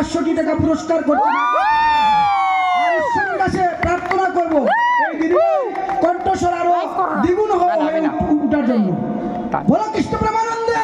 500 টাকা পুরস্কার করছি আর ঈশ্বরের কাছে প্রার্থনা করব এই দিদি কণ্ঠস্বর আরো দ্বিগুণ হয়ে উঠার জন্য। বলো কৃষ্ণ প্রেমানন্দে।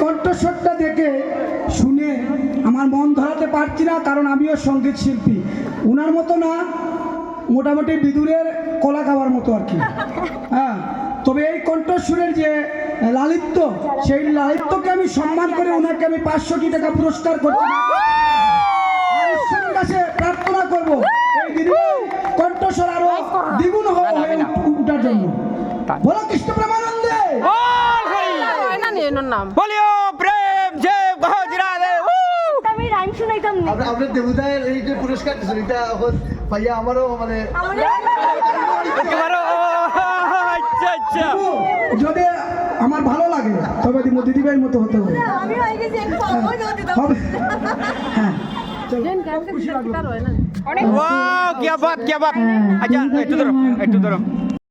কণ্ঠস্বরটা দেখে শুনে আমার মন ধরাতে পারছি না, কারণ আমিও সঙ্গীত শিল্পী। ওনার মতো না, মোটামুটি বিদুরের কলা খাওয়ার মতো আর কি। হ্যাঁ, তবে এই কণ্ঠস্বরের যে লালিত্য, সেই লালিত্যকে আমি সম্মান করে ওনাকে আমি 500 টাকা পুরস্কার করছি। আর ঈশ্বরের কাছে প্রার্থনা করব এই দিদির কণ্ঠস্বর আরো দ্বিগুণ হয়ে ওঠার জন্য। বলো কৃষ্ণ প্রেমানন্দে। বলিও প্রেম জয় গহজরা দে। আমি রাইম শুনাইতাম না। আপনার দেবতায়ের এই যে পুরস্কার দিচ্ছেন এটা এখন ভাইয়া আমারও মানে আচ্ছা আচ্ছা যদি আমার ভালো লাগে তবে দিদিভাইয়ের মতো হতে হবে। আমি হয়ে গেছি একটু সময় দাও দিতাম। হবে। হ্যাঁ, वाह क्या बात क्या बात। अच्छा একটু ধরো